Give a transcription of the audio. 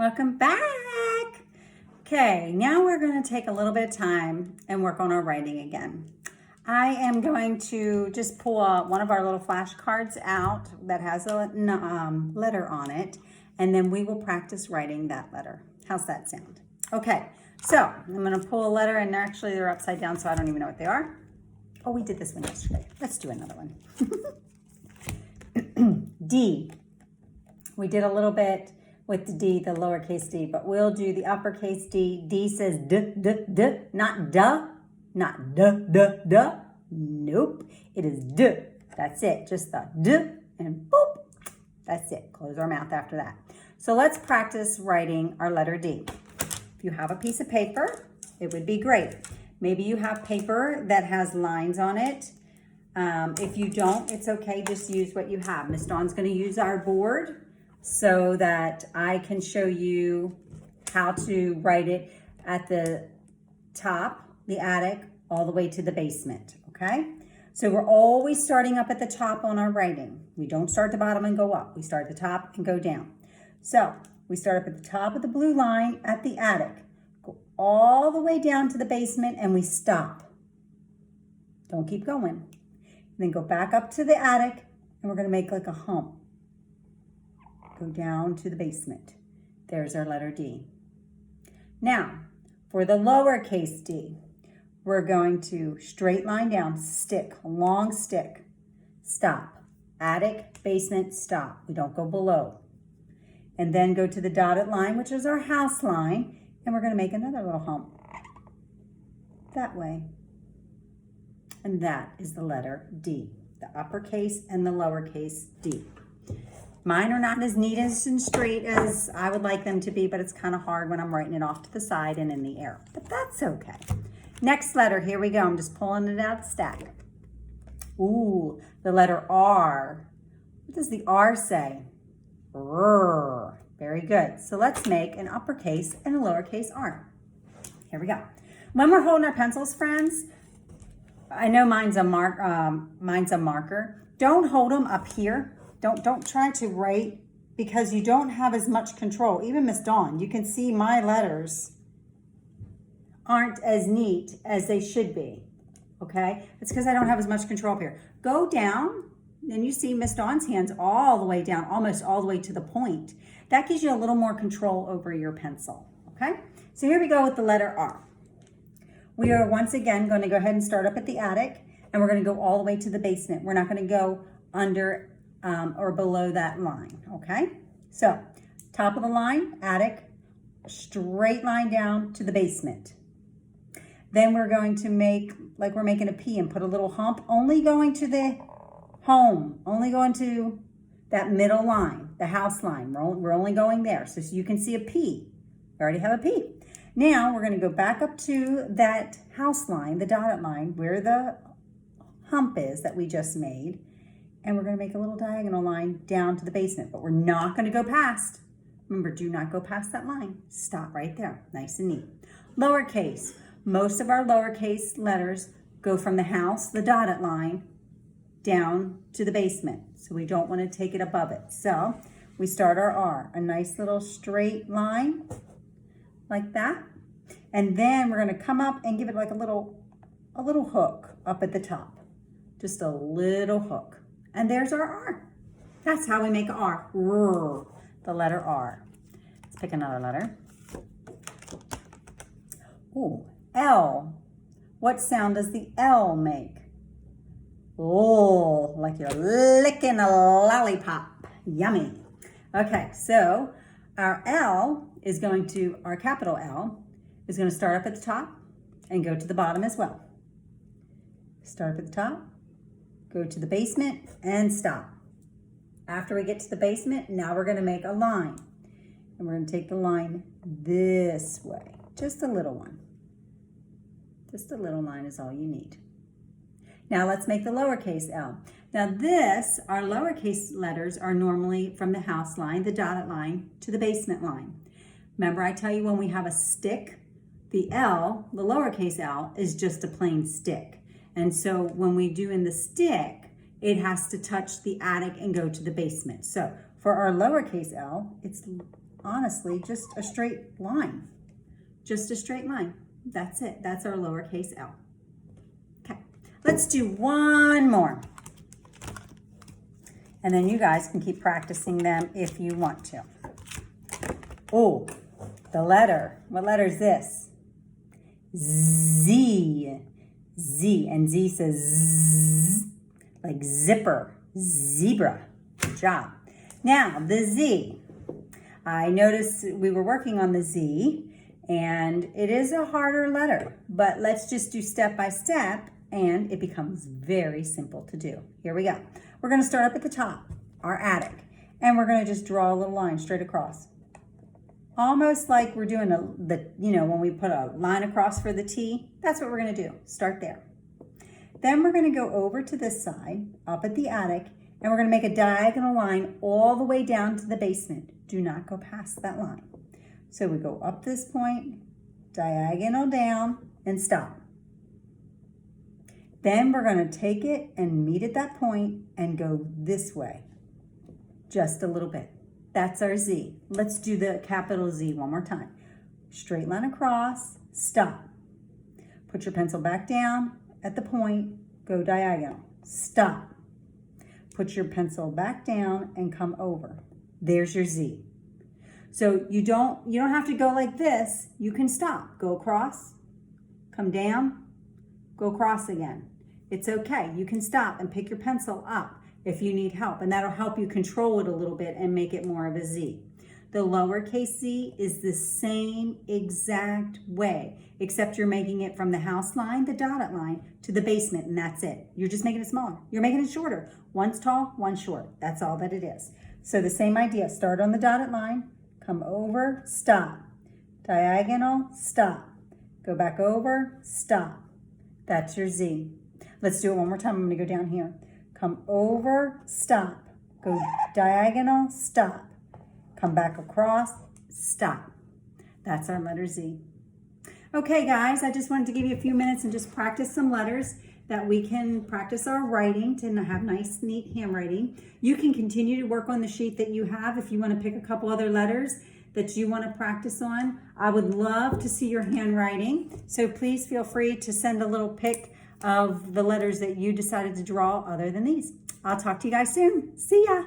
Welcome back. Okay, now we're going to take a little bit of time and work on our writing again. I am going to just pull one of our little flashcards out that has a letter on it, and then we will practice writing that letter. How's that sound? Okay, so I'm going to pull a letter, and actually they're upside down, so I don't even know what they are. Oh, we did this one yesterday. Let's do another one. D. We did a little bit with the D, the lowercase d, but we'll do the uppercase D. D says d, d, d, not duh, not duh, duh, duh. Nope, it is d. That's it, just the d and boop. That's it, close our mouth after that. So let's practice writing our letter D. If you have a piece of paper, it would be great. Maybe you have paper that has lines on it. If you don't, it's okay, just use what you have. Ms. Dawn's gonna use our board so that I can show you how to write it at the top, the attic, all the way to the basement, okay? So we're always starting up at the top on our writing. We don't start at the bottom and go up. We start at the top and go down. So we start up at the top of the blue line at the attic, go all the way down to the basement, and we stop. Don't keep going. Then go back up to the attic, and we're gonna make like a hump. Go down to the basement. There's our letter D. Now, for the lowercase d, we're going to straight line down, stick, long stick, stop. Attic, basement, stop. We don't go below. And then go to the dotted line, which is our house line, and we're gonna make another little hump. That way. And that is the letter D, the uppercase and the lowercase d. Mine are not as neat and straight as I would like them to be, but it's kind of hard when I'm writing it off to the side and in the air, but that's okay. Next letter, here we go. I'm just pulling it out of the stack. Ooh, the letter R. What does the R say? R. Very good. So let's make an uppercase and a lowercase r. Here we go. When we're holding our pencils, friends, I know mine's a marker. Don't hold them up here. Don't try to write because you don't have as much control. Even Ms. Dawn, you can see my letters aren't as neat as they should be, okay? It's because I don't have as much control up here. Go down, and you see Ms. Dawn's hands all the way down, almost all the way to the point. That gives you a little more control over your pencil, okay? So here we go with the letter R. We are once again going to go ahead and start up at the attic, and we're going to go all the way to the basement. We're not going to go under or below that line, okay? So, top of the line, attic, straight line down to the basement. Then we're going to make, like we're making a P, and put a little hump, only going to the home, only going to that middle line, the house line. We're only going there, so you can see a P. We already have a P. Now, we're gonna go back up to that house line, the dotted line, where the hump is that we just made, and we're gonna make a little diagonal line down to the basement, but we're not gonna go past. Remember, do not go past that line. Stop right there, nice and neat. Lowercase, most of our lowercase letters go from the house, the dotted line, down to the basement. So we don't wanna take it above it. So we start our R, a nice little straight line, like that. And then we're gonna come up and give it like a little hook up at the top. Just a little hook. And there's our R. That's how we make an R. R, the letter R. Let's pick another letter. Ooh, L. What sound does the L make? Oh, like you're licking a lollipop. Yummy. Okay, so our L is going to, our capital L, is going to start up at the top and go to the bottom as well. Start up at the top, go to the basement, and stop. After we get to the basement, now we're going to make a line. And we're going to take the line this way. Just a little one. Just a little line is all you need. Now let's make the lowercase l. Now our lowercase letters are normally from the house line, the dotted line, to the basement line. Remember I tell you when we have a stick, the L, the lowercase l, is just a plain stick. And so when we do in the stick, it has to touch the attic and go to the basement. So for our lowercase l, it's honestly just a straight line. Just a straight line. That's it. That's our lowercase l. Okay, let's do one more. And then you guys can keep practicing them if you want to. Oh, the letter. What letter is this? Z. Z. And Z says Z, like zipper, zebra. Good job. Now, the Z. I noticed we were working on the Z, and it is a harder letter, but let's just do step by step, and it becomes very simple to do. Here we go. We're going to start up at the top, our attic, and we're going to just draw a little line straight across. Almost like we're doing when we put a line across for the T, that's what we're going to do. Start there. Then we're going to go over to this side, up at the attic, and we're going to make a diagonal line all the way down to the basement. Do not go past that line. So we go up this point, diagonal down, and stop. Then we're going to take it and meet at that point and go this way, just a little bit. That's our Z. Let's do the capital Z one more time. Straight line across, stop. Put your pencil back down at the point, go diagonal, stop. Put your pencil back down and come over. There's your Z. So you don't have to go like this. You can stop. Go across, come down, go across again. It's okay. You can stop and pick your pencil up if you need help, and that'll help you control it a little bit and make it more of a Z. The lowercase z is the same exact way, except you're making it from the house line, the dotted line, to the basement, and that's it. You're just making it smaller. You're making it shorter. One's tall, one's short. That's all that it is. So the same idea. Start on the dotted line, come over, stop. Diagonal, stop. Go back over, stop. That's your Z. Let's do it one more time. I'm going to go down here. Come over, stop. Go diagonal, stop. Come back across, stop. That's our letter Z. Okay, guys, I just wanted to give you a few minutes and just practice some letters that we can practice our writing to have nice, neat handwriting. You can continue to work on the sheet that you have if you want to pick a couple other letters that you want to practice on. I would love to see your handwriting, so please feel free to send a little pic of the letters that you decided to draw other than these. I'll talk to you guys soon. See ya.